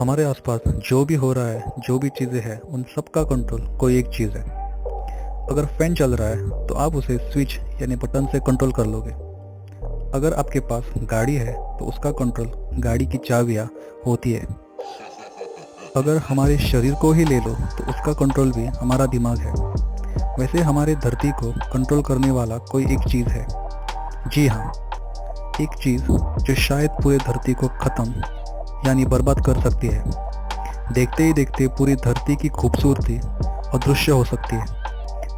हमारे आसपास जो भी हो रहा है, जो भी चीज़ें हैं, उन सब का कंट्रोल कोई एक चीज़ है। अगर फैन चल रहा है तो आप उसे स्विच यानी बटन से कंट्रोल कर लोगे। अगर आपके पास गाड़ी है तो उसका कंट्रोल गाड़ी की चाबियाँ होती है। अगर हमारे शरीर को ही ले लो तो उसका कंट्रोल भी हमारा दिमाग है। वैसे हमारे धरती को कंट्रोल करने वाला कोई एक चीज़ है। जी हाँ, एक चीज़ जो शायद पूरे धरती को ख़त्म यानी बर्बाद कर सकती है। देखते ही देखते पूरी धरती की खूबसूरती अदृश्य हो सकती है।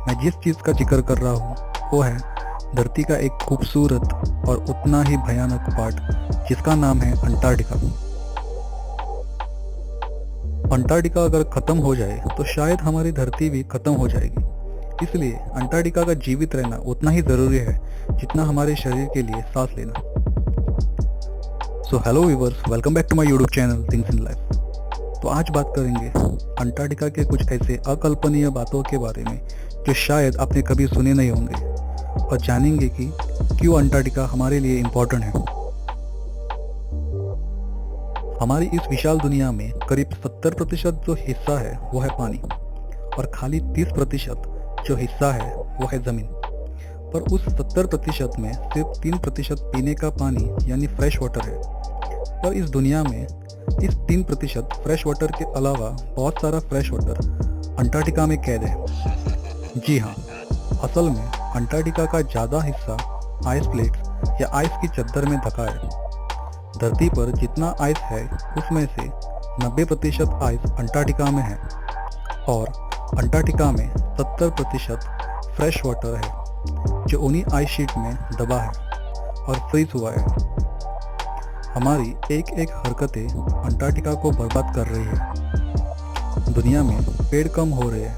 मैं जिस चीज़ का जिक्र कर रहा हूँ वो है धरती का एक खूबसूरत और उतना ही भयानक पार्ट जिसका नाम है अंटार्कटिका। अंटार्कटिका अगर ख़त्म हो जाए तो शायद हमारी धरती भी ख़त्म हो जाएगी। इसलिए अंटार्कटिका का जीवित रहना उतना ही ज़रूरी है जितना हमारे शरीर के लिए सांस लेना। So hello viewers, welcome back to my YouTube channel things in life. तो आज बात करेंगे अंटार्कटिका के कुछ ऐसे अकल्पनीय बातों के बारे में जो शायद आपने कभी सुने नहीं होंगे, और जानेंगे कि क्यों अंटार्कटिका हमारे लिए इम्पोर्टेंट है। हमारी इस विशाल दुनिया में करीब 70% जो हिस्सा है वो है पानी, और खाली 30% जो हिस्सा है वो है ज़मीन। पर उस 70% में सिर्फ 3% पीने का पानी यानी फ्रेश वाटर है। पर इस दुनिया में इस 3% फ्रेश वाटर के अलावा बहुत सारा फ्रेश वाटर अंटार्कटिका में कैद है। जी हाँ, असल में अंटार्कटिका का ज़्यादा हिस्सा आइस प्लेट्स या आइस की चद्दर में ढका है। धरती पर जितना आइस है उसमें से 90% आइस अंटार्कटिका में है, और अंटार्कटिका में 70% फ्रेश वाटर है जो उन्हीं आइस शीट में दबा है और फ्रीज हुआ है। हमारी एक एक हरकतें अंटार्कटिका को बर्बाद कर रही है। दुनिया में पेड़ कम हो रहे हैं,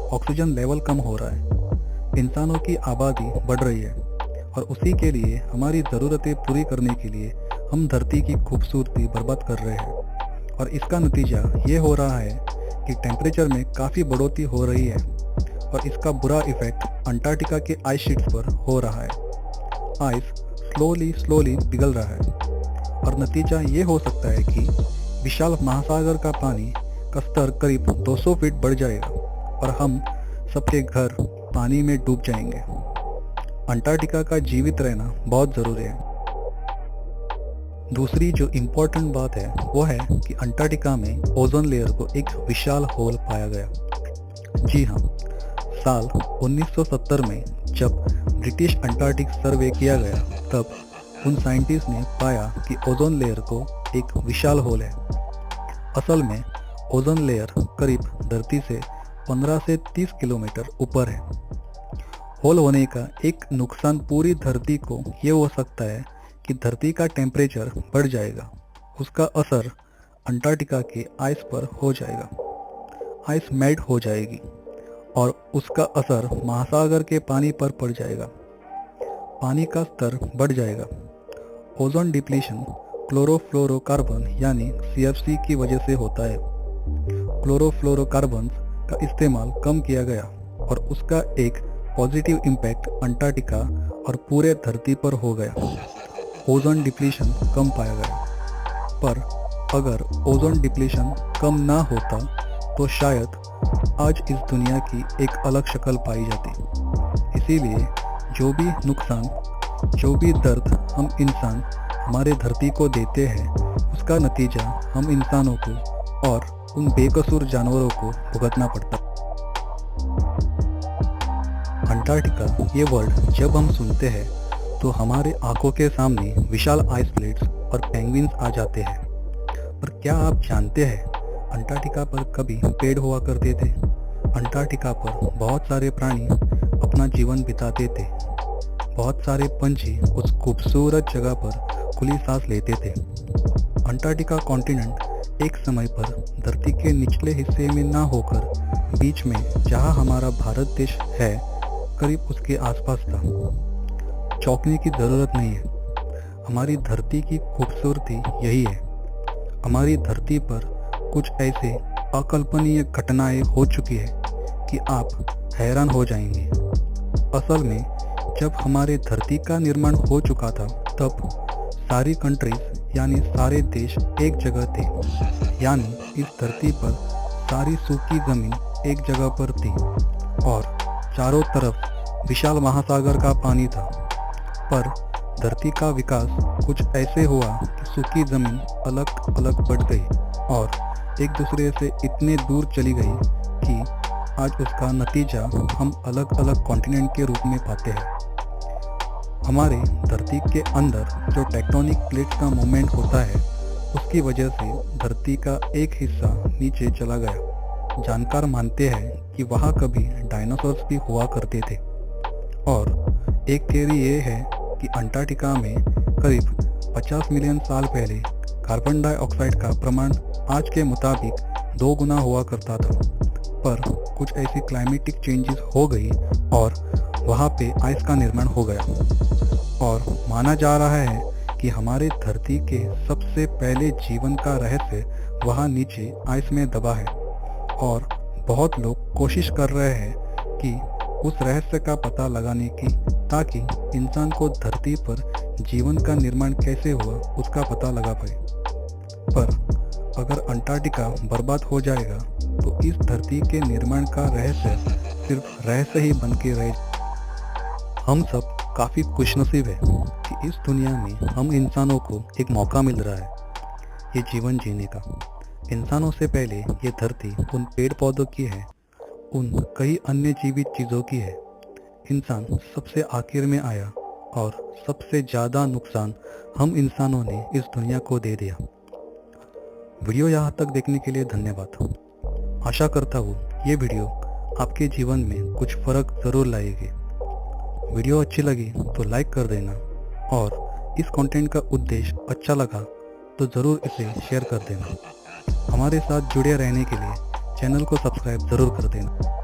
ऑक्सीजन लेवल कम हो रहा है, इंसानों की आबादी बढ़ रही है, और उसी के लिए हमारी ज़रूरतें पूरी करने के लिए हम धरती की खूबसूरती बर्बाद कर रहे हैं। और इसका नतीजा ये हो रहा है कि टेम्परेचर में काफ़ी बढ़ोतरी हो रही है, और इसका बुरा इफ़ेक्ट अंटार्कटिका के आइस शीट्स पर हो रहा है। आइस स्लोली पिघल रहा है, और नतीजा ये हो सकता है कि विशाल महासागर का पानी का स्तर करीब 200 फीट बढ़ जाएगा, और हम सबके घर पानी में डूब जाएंगे। अंटार्कटिका का जीवित रहना बहुत ज़रूरी है। दूसरी जो इम्पोर्टेंट बात है वो है कि अंटार्कटिका में ओजोन लेयर को एक विशाल होल पाया गया। जी हाँ, साल 1970 में जब ब्रिटिश अंटार्कटिक सर्वे किया गया तब उन साइंटिस्ट ने पाया कि ओजोन लेयर को एक विशाल होल है। असल में ओजोन लेयर करीब धरती से 15 से 30 किलोमीटर ऊपर है। होल होने का एक नुकसान पूरी धरती को ये हो सकता है कि धरती का टेम्परेचर बढ़ जाएगा। उसका असर अंटार्कटिका के आइस पर हो जाएगा, आइस मेल्ट हो जाएगी, और उसका असर महासागर के पानी पर पड़ जाएगा। पानी का स्तर बढ़ जाएगा। ओजोन डिप्लीशन क्लोरोफ्लोरोकार्बन यानी CFC की वजह से होता है। क्लोरोफ्लोरोकार्बन का इस्तेमाल कम किया गया, और उसका एक पॉजिटिव इम्पैक्ट अंटार्कटिका और पूरे धरती पर हो गया। ओजोन डिप्लीशन कम पाया गया। पर अगर ओजोन डिप्लीशन कम ना होता तो शायद आज इस दुनिया की एक अलग शक्ल पाई जाती। इसीलिए जो भी नुकसान, जो भी दर्द हम इंसान हमारे धरती को देते हैं, उसका नतीजा हम इंसानों को और उन बेकसूर जानवरों को भुगतना पड़ता। अंटार्कटिका ये वर्ड जब हम सुनते हैं तो हमारे आंखों के सामने विशाल आइस प्लेट्स और पेंगुइन्स आ जाते हैं। पर क्या आप जानते हैं अंटार्कटिका पर कभी पेड़ हुआ करते थे? अंटार्कटिका पर बहुत सारे प्राणी अपना जीवन बिताते थे। बहुत सारे पंछी उस खूबसूरत जगह पर खुली सांस लेते थे। अंटार्कटिका कॉन्टिनेंट एक समय पर धरती के निचले हिस्से में ना होकर बीच में, जहां हमारा भारत देश है, करीब उसके आसपास था। चौंकने की ज़रूरत नहीं है। हमारी धरती की खूबसूरती यही है। हमारी धरती पर कुछ ऐसे अकल्पनीय घटनाएं हो चुकी है कि आप हैरान हो जाएंगे। असल में जब हमारे धरती का निर्माण हो चुका था तब सारी कंट्रीज यानी सारे देश एक जगह थे, यानी इस धरती पर सारी सूखी जमीन एक जगह पर थी और चारों तरफ विशाल महासागर का पानी था। पर धरती का विकास कुछ ऐसे हुआ कि सूखी जमीन अलग अलग बढ़ गई और एक दूसरे से इतने दूर चली गई कि आज उसका नतीजा हम अलग अलग कॉन्टिनेंट के रूप में पाते हैं। हमारे धरती के अंदर जो टेक्टोनिक प्लेट्स का मूवमेंट होता है, उसकी वजह से धरती का एक हिस्सा नीचे चला गया। जानकार मानते हैं कि वहाँ कभी डायनासोर्स भी हुआ करते थे। और एक थियरी ये है कि अंटार्कटिका में करीब 50 मिलियन साल पहले कार्बन डाइऑक्साइड का प्रमाण आज के मुताबिक 2 गुना हुआ करता था, पर कुछ ऐसी क्लाइमेटिक चेंजेस हो गई और वहाँ पे आइस का निर्माण हो गया। और माना जा रहा है कि हमारे धरती के सबसे पहले जीवन का रहस्य वहाँ नीचे आइस में दबा है और बहुत लोग कोशिश कर रहे हैं कि उस रहस्य का पता लगाने की, ताकि इंसान को धरती पर जीवन का निर्माण कैसे हुआ उसका पता लगा पाए। पर अगर अंटार्कटिका बर्बाद हो जाएगा तो इस धरती के निर्माण का रहस्य सिर्फ रहस्य ही बन के रह। हम सब काफ़ी खुशनसीब है कि इस दुनिया में हम इंसानों को एक मौका मिल रहा है ये जीवन जीने का। इंसानों से पहले ये धरती उन पेड़ पौधों की है, उन कई अन्य जीवित चीज़ों की है। इंसान सबसे आखिर में आया और सबसे ज़्यादा नुकसान हम इंसानों ने इस दुनिया को दे दिया। वीडियो यहाँ तक देखने के लिए धन्यवाद। आशा करता हूँ ये वीडियो आपके जीवन में कुछ फ़र्क ज़रूर लाएगी। वीडियो अच्छी लगी तो लाइक कर देना और इस कंटेंट का उद्देश्य अच्छा लगा तो ज़रूर इसे शेयर कर देना। हमारे साथ जुड़े रहने के लिए चैनल को सब्सक्राइब ज़रूर कर देना।